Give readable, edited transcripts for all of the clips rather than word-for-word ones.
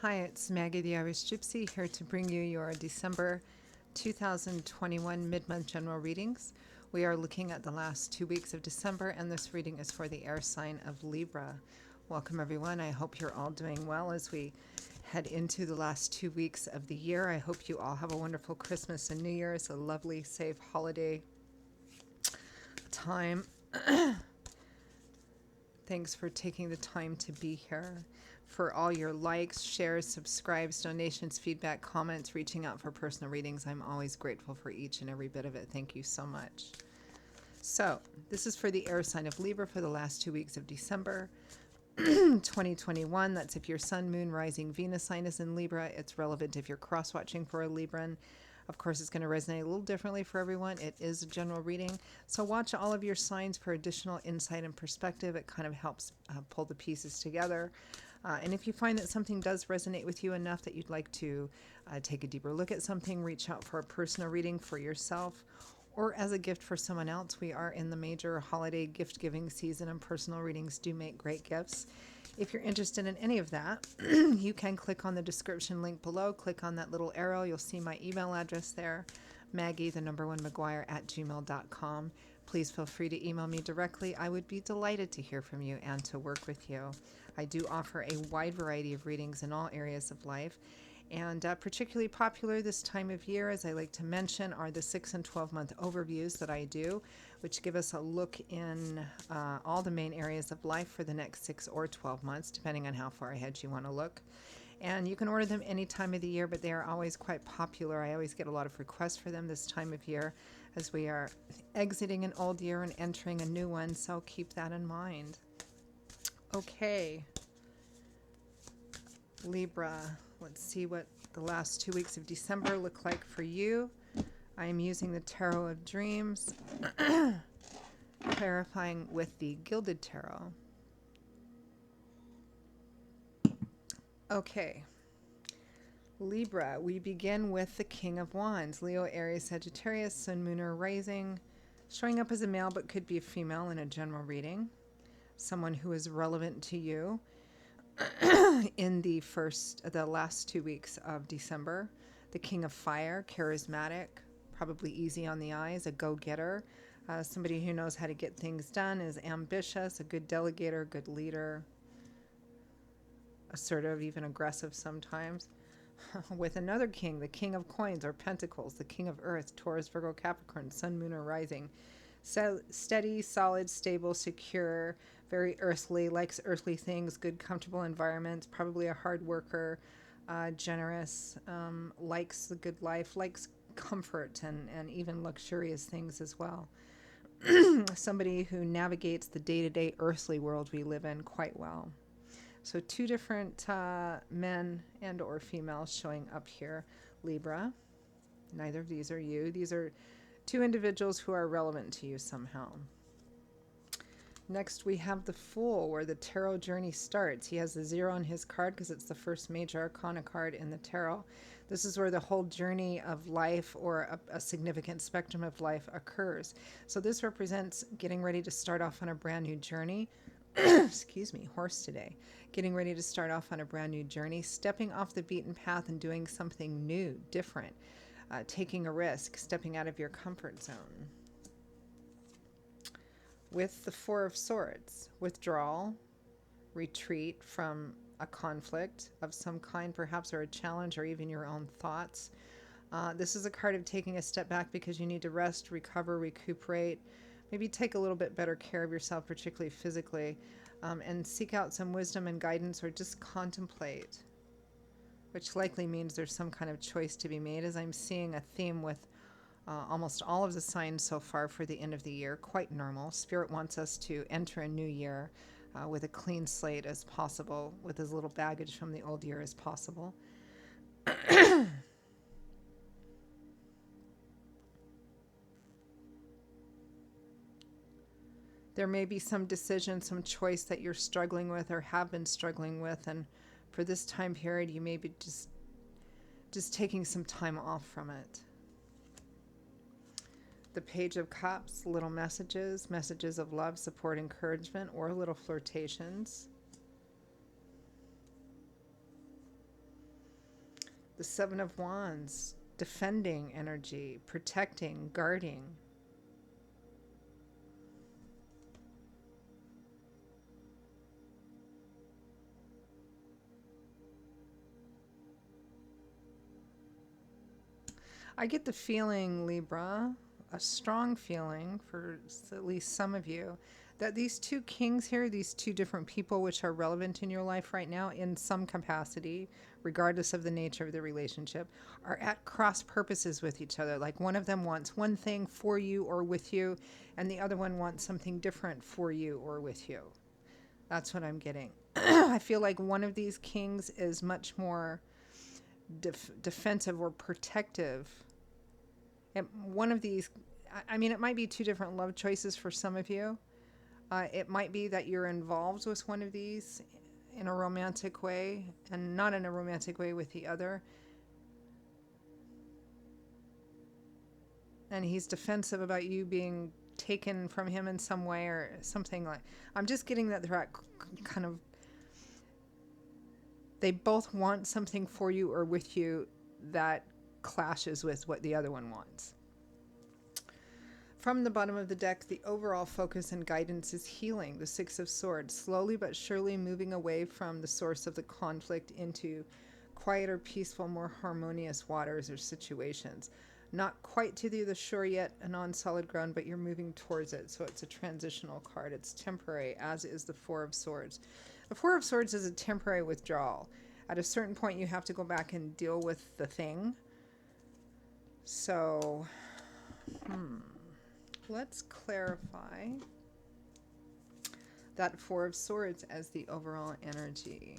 Hi, it's Maggie the Irish Gypsy here to bring you your December 2021 mid-month general readings. We are looking at the last 2 weeks of December, and this reading is for the air sign of Libra. Welcome, everyone. I hope you're all doing well as we head into the last 2 weeks of the year. I hope you all have a wonderful Christmas and New Year's, a lovely, safe holiday time. Thanks for taking the time to be here. For all your likes, shares, subscribes, donations, feedback, comments, reaching out for personal readings, I'm always grateful for each and every bit of it. Thank you so much. So, this is for the air sign of Libra for the last 2 weeks of December 2021. That's if your sun, moon, rising, Venus sign is in Libra. It's relevant if you're cross-watching for a Libran. Of course, it's going to resonate a little differently for everyone. It is a general reading. So watch all of your signs for additional insight and perspective. It kind of helps pull the pieces together. And if you find that something does resonate with you enough that you'd like to take a deeper look at something, reach out for a personal reading for yourself or as a gift for someone else. We are in the major holiday gift-giving season, and personal readings do make great gifts. If you're interested in any of that, you can click on the description link below. Click on that little arrow. You'll see my email address there, Maggie1McGuire@gmail.com. Please feel free to email me directly. I would be delighted to hear from you and to work with you. I do offer a wide variety of readings in all areas of life. And particularly popular this time of year, as I like to mention, are the 6 and 12-month overviews that I do, which give us a look in all the main areas of life for the next 6 or 12 months, depending on how far ahead you want to look. And you can order them any time of the year, but they are always quite popular. I always get a lot of requests for them this time of year as we are exiting an old year and entering a new one, so keep that in mind. Okay, Libra. Let's see what the last 2 weeks of December look like for you. I am using the Tarot of Dreams, clarifying with the Gilded Tarot. Okay, Libra, we begin with the King of Wands, Leo, Aries, Sagittarius, Sun, Moon, or Rising, showing up as a male but could be a female in a general reading, someone who is relevant to you in the last 2 weeks of December. The King of Fire, charismatic, probably easy on the eyes, a go-getter, somebody who knows how to get things done, is ambitious, a good delegator, good leader, assertive, even aggressive sometimes. With another king, the King of Coins or Pentacles, the King of Earth, Taurus, Virgo, Capricorn, Sun, Moon, or Rising. So steady, solid, stable, secure, very earthly, likes earthly things, good, comfortable environments, probably a hard worker, generous, likes the good life, likes comfort and even luxurious things as well. Somebody who navigates the day-to-day earthly world we live in quite well. So 2 different men and or females showing up here, Libra. Neither of these are you. These are 2 individuals who are relevant to you somehow. Next, we have the Fool, where the tarot journey starts. He has the 0 on his card because it's the first major arcana card in the tarot. This is where the whole journey of life or a significant spectrum of life occurs. So this represents getting ready to start off on a brand new journey. Excuse me, hoarse today. Getting ready to start off on a brand new journey, stepping off the beaten path and doing something new, different. Taking a risk, stepping out of your comfort zone. With the 4 of Swords, withdrawal, retreat from a conflict of some kind, perhaps, or a challenge, or even your own thoughts. This is a card of taking a step back because you need to rest, recover, recuperate, maybe take a little bit better care of yourself, particularly physically, and seek out some wisdom and guidance, or just contemplate, which likely means there's some kind of choice to be made, as I'm seeing a theme with almost all of the signs so far for the end of the year. Quite normal. Spirit wants us to enter a new year with a clean slate as possible, with as little baggage from the old year as possible. There may be some decision, some choice that you're struggling with or have been struggling with, and for this time period you may be just taking some time off from it. The Page of Cups, little messages, messages of love, support, encouragement, or little flirtations. The Seven of Wands, defending energy, protecting, guarding. I get the feeling, Libra, a strong feeling for at least some of you, that these two kings here, these two different people which are relevant in your life right now in some capacity, regardless of the nature of the relationship, are at cross purposes with each other. Like one of them wants one thing for you or with you, and the other one wants something different for you or with you. That's what I'm getting. I feel like one of these kings is much more defensive or protective. And one of these, I mean, it might be two different love choices for some of you. It might be that you're involved with one of these in a romantic way and not in a romantic way with the other. And he's defensive about you being taken from him in some way or something like. I'm just getting that they're at kind of, they both want something for you or with you that clashes with what the other one wants. From the bottom of the deck, the overall focus and guidance is healing, the Six of Swords, slowly but surely moving away from the source of the conflict into quieter, peaceful, more harmonious waters or situations. Not quite to the other shore yet and on solid ground, but you're moving towards it. So it's a transitional card. It's temporary, as is the Four of Swords. The Four of Swords is a temporary withdrawal. At a certain point, you have to go back and deal with the thing. So, let's clarify that Four of Swords as the overall energy.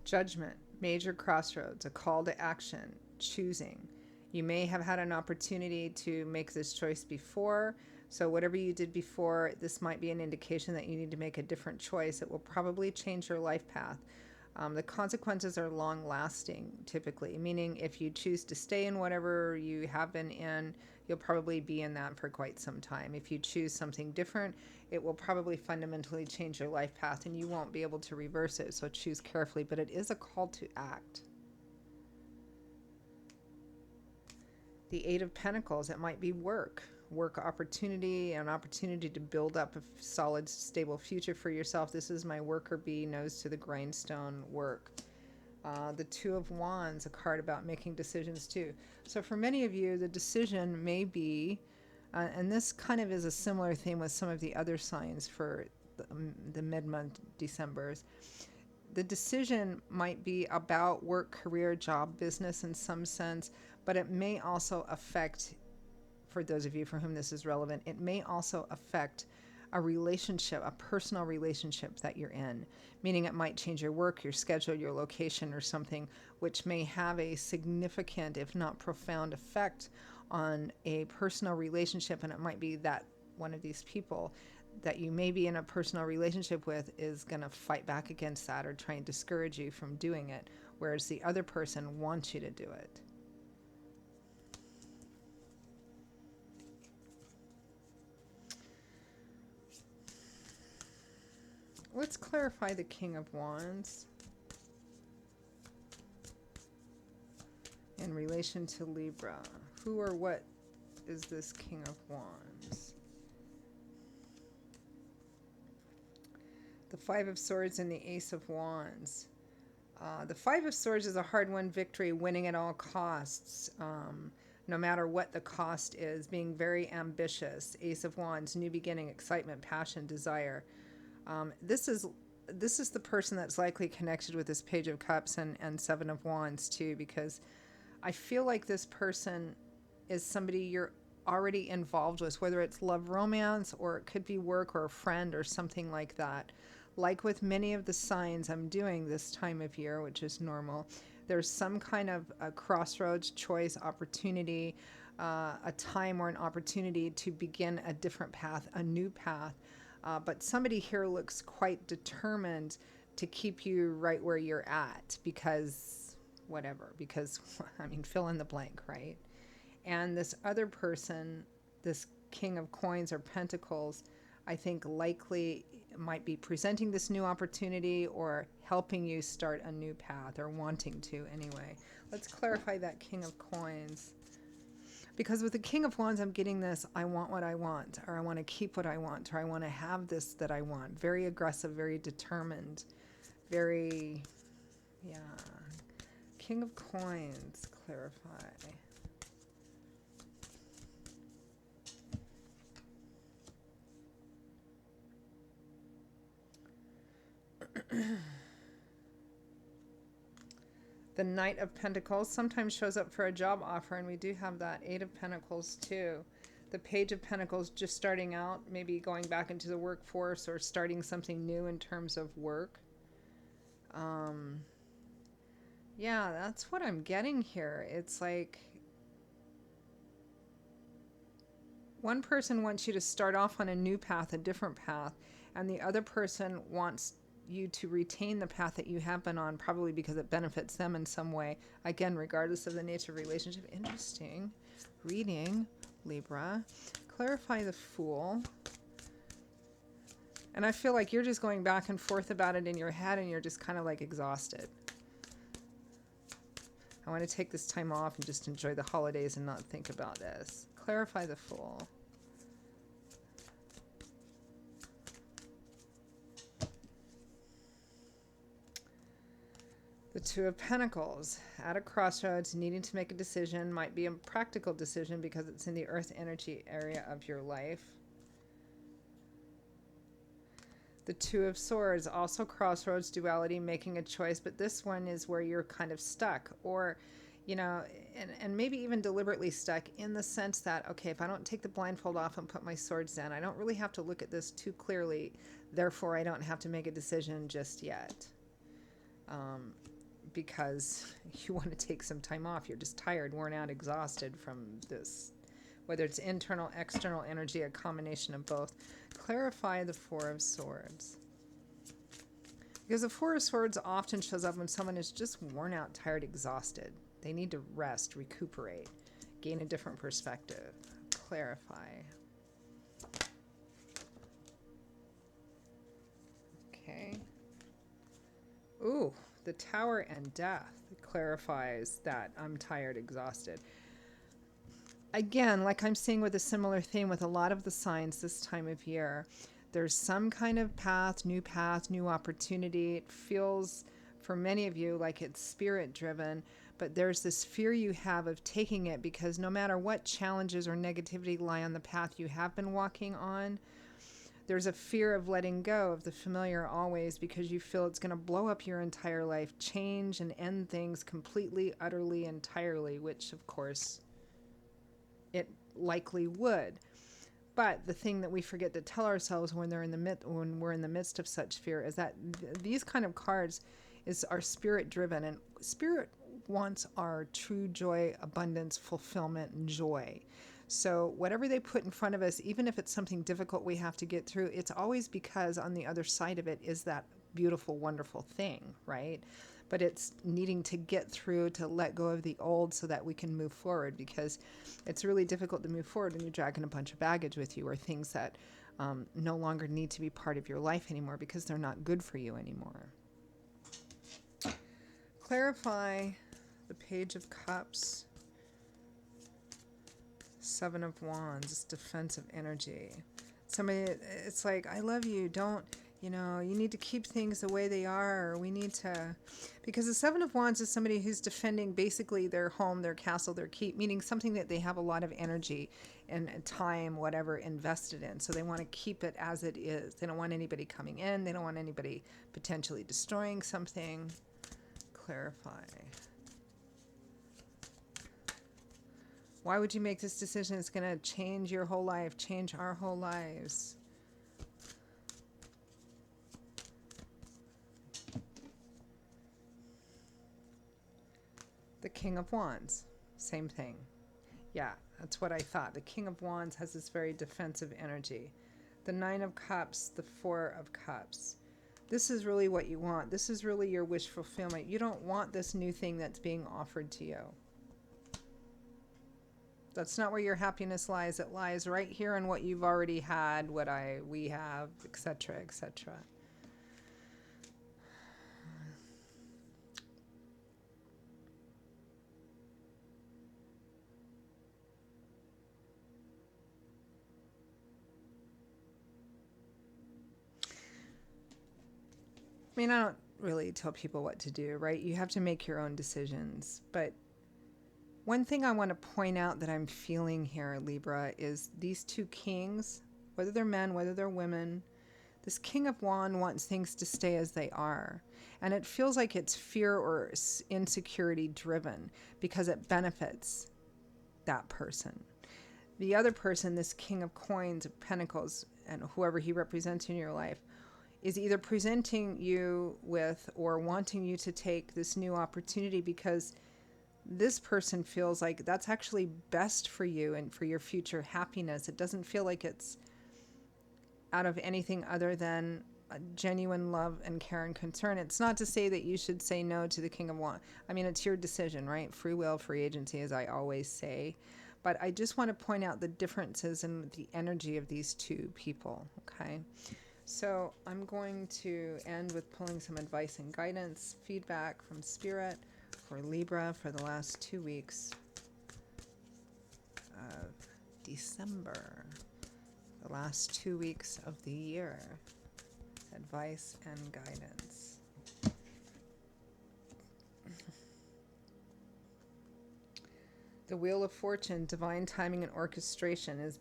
Judgment, major crossroads, a call to action, choosing. You may have had an opportunity to make this choice before. So whatever you did before, this might be an indication that you need to make a different choice. It will probably change your life path. The consequences are long-lasting, typically, meaning if you choose to stay in whatever you have been in, you'll probably be in that for quite some time. If you choose something different, it will probably fundamentally change your life path, and you won't be able to reverse it, so choose carefully. But it is a call to act. The Eight of Pentacles, it might be work opportunity, an opportunity to build up a solid, stable future for yourself. This is my worker bee, nose to the grindstone work. The Two of Wands, a card about making decisions too. So for many of you, the decision may be, and this kind of is a similar theme with some of the other signs for the mid-month Decembers. The decision might be about work, career, job, business in some sense, but it may also affect, for those of you for whom this is relevant, it may also affect a relationship, a personal relationship that you're in, meaning it might change your work, your schedule, your location, or something, which may have a significant, if not profound, effect on a personal relationship. And it might be that one of these people that you may be in a personal relationship with is going to fight back against that or try and discourage you from doing it, whereas the other person wants you to do it. Let's clarify the King of Wands in relation to Libra. Who or what is this King of Wands? The Five of Swords and the Ace of Wands. The Five of Swords is a hard-won victory, winning at all costs, no matter what the cost is, being very ambitious. Ace of Wands, new beginning, excitement, passion, desire. This is the person that's likely connected with this Page of Cups and Seven of Wands too, because I feel like this person is somebody you're already involved with, whether it's love, romance, or it could be work or a friend or something like that. Like with many of the signs I'm doing this time of year, which is normal, there's some kind of a crossroads, choice, opportunity, a time or an opportunity to begin a different path, a new path. But somebody here looks quite determined to keep you right where you're at because whatever, because, I mean, fill in the blank, right? And this other person, this King of Coins or Pentacles, I think likely might be presenting this new opportunity or helping you start a new path, or wanting to anyway. Let's clarify that King of Coins. Because with the King of Wands, I'm getting this, I want what I want, or I want to keep what I want, or I want to have this that I want. Very aggressive, very determined, very, yeah. King of Coins, clarify. The Knight of Pentacles sometimes shows up for a job offer, and we do have that. Eight of Pentacles too. The Page of Pentacles, just starting out, maybe going back into the workforce or starting something new in terms of work. Yeah, that's what I'm getting here. It's like one person wants you to start off on a new path, a different path, and the other person wants you to retain the path that you have been on, probably because it benefits them in some way. Again, regardless of the nature of relationship. Interesting reading, Libra. Clarify the Fool. And I feel like you're just going back and forth about it in your head, and you're just kind of like exhausted. I want to take this time off and just enjoy the holidays and not think about this. Clarify the Fool. The Two of Pentacles, at a crossroads, needing to make a decision, might be a practical decision because it's in the earth energy area of your life. The Two of Swords, also crossroads, duality, making a choice, but this one is where you're kind of stuck, or, you know, and maybe even deliberately stuck, in the sense that, okay, if I don't take the blindfold off and put my swords down, I don't really have to look at this too clearly, therefore I don't have to make a decision just yet. Because you want to take some time off. You're just tired, worn out, exhausted from this, whether it's internal, external energy, a combination of both. Clarify the Four of Swords. Because the Four of Swords often shows up when someone is just worn out, tired, exhausted. They need to rest, recuperate, gain a different perspective. Clarify. Okay. Ooh. The Tower and Death clarifies that I'm tired, exhausted. Again, like I'm seeing with a similar theme with a lot of the signs this time of year, there's some kind of path, new opportunity. It feels for many of you like it's spirit driven, but there's this fear you have of taking it, because no matter what challenges or negativity lie on the path you have been walking on, there's a fear of letting go of the familiar always, because you feel it's going to blow up your entire life, change and end things completely, utterly, entirely, which of course it likely would. But the thing that we forget to tell ourselves when we're in the midst of such fear is that these kind of cards are spirit driven, and spirit wants our true joy, abundance, fulfillment, and joy. So whatever they put in front of us, even if it's something difficult we have to get through, it's always because on the other side of it is that beautiful, wonderful thing, right? But it's needing to get through, to let go of the old so that we can move forward, because it's really difficult to move forward when you're dragging a bunch of baggage with you, or things that no longer need to be part of your life anymore because they're not good for you anymore. Clarify the Page of Cups. Seven of Wands, defensive energy. Somebody, it's like, I love you, don't, you need to keep things the way they are, or we need to, because the Seven of Wands is somebody who's defending basically their home, their castle, their keep, meaning something that they have a lot of energy and time, whatever, invested in. So they want to keep it as it is. They don't want anybody coming in. They don't want anybody potentially destroying something. Clarify. Why would you make this decision? It's going to change your whole life, change our whole lives. The King of Wands, same thing. Yeah, that's what I thought. The King of Wands has this very defensive energy. The Nine of Cups, the Four of Cups. This is really what you want. This is really your wish fulfillment. You don't want this new thing that's being offered to you. That's not where your happiness lies. It lies right here in what you've already had, we have, etc., etc. I mean, I don't really tell people what to do, right? You have to make your own decisions. But one thing I want to point out that I'm feeling here, Libra, is these two kings, whether they're men, whether they're women, this King of Wands wants things to stay as they are. And it feels like it's fear or insecurity driven because it benefits that person. The other person, this King of Coins, of Pentacles, and whoever he represents in your life, is either presenting you with or wanting you to take this new opportunity because this person feels like that's actually best for you and for your future happiness. It doesn't feel like it's out of anything other than a genuine love and care and concern. It's not to say that you should say no to the King of Wands. I mean, it's your decision, right? Free will, free agency, as I always say. But I just want to point out the differences in the energy of these two people, okay? So I'm going to end with pulling some advice and guidance, feedback from Spirit for Libra for the last 2 weeks of December, the last 2 weeks of the year. Advice and guidance. The Wheel of Fortune, divine timing and orchestration has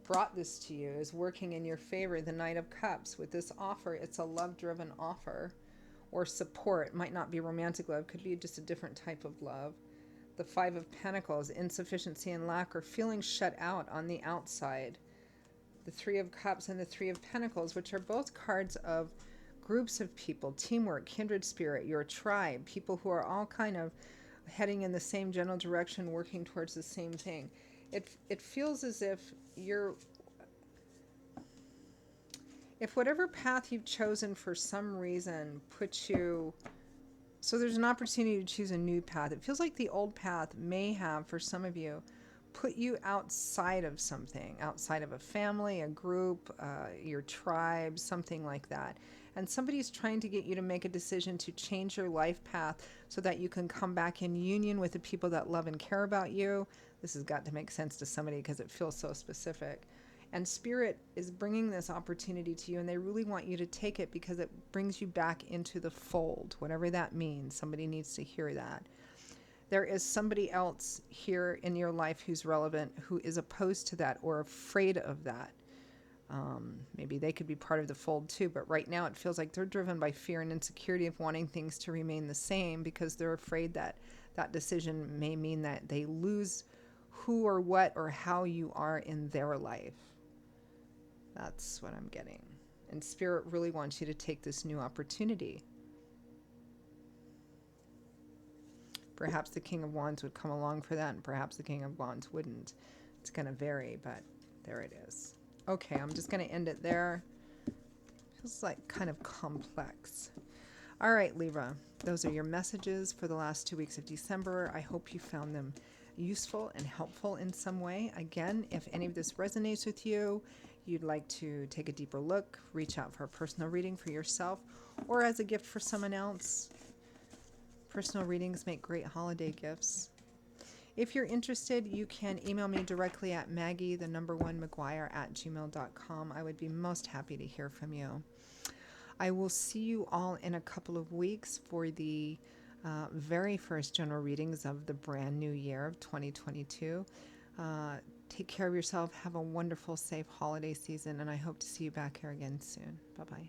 brought this to you, is working in your favor. The Knight of Cups, with this offer, it's a love-driven offer or support. It might not be romantic love, could be just a different type of love. The Five of Pentacles, insufficiency and lack or feeling shut out on the outside. The Three of Cups and the Three of Pentacles, which are both cards of groups of people, teamwork, kindred spirit, your tribe, people who are all kind of heading in the same general direction, working towards the same thing. It feels as if if whatever path you've chosen for some reason puts you, so there's an opportunity to choose a new path. It feels like the old path may have, for some of you, put you outside of something, outside of a family, a group, your tribe, something like that. And somebody's trying to get you to make a decision to change your life path so that you can come back in union with the people that love and care about you. This has got to make sense to somebody because it feels so specific. And Spirit is bringing this opportunity to you, and they really want you to take it because it brings you back into the fold, whatever that means. Somebody needs to hear that. There is somebody else here in your life who's relevant, who is opposed to that or afraid of that. Maybe they could be part of the fold too, but right now it feels like they're driven by fear and insecurity of wanting things to remain the same because they're afraid that that decision may mean that they lose who or what or how you are in their life. That's what I'm getting. And Spirit really wants you to take this new opportunity. Perhaps the King of Wands would come along for that, and perhaps the King of Wands wouldn't. It's going to vary, but there it is. Okay, I'm just going to end it there. Feels like kind of complex. All right, Libra, those are your messages for the last 2 weeks of December. I hope you found them useful and helpful in some way. Again, if any of this resonates with you, you'd like to take a deeper look, reach out for a personal reading for yourself or as a gift for someone else. Personal readings make great holiday gifts. If you're interested, you can email me directly at maggie1mcguire@gmail.com. I would be most happy to hear from you. I will see you all in a couple of weeks for the very first general readings of the brand new year of 2022. Take care of yourself. Have a wonderful, safe holiday season, and I hope to see you back here again soon. Bye-bye.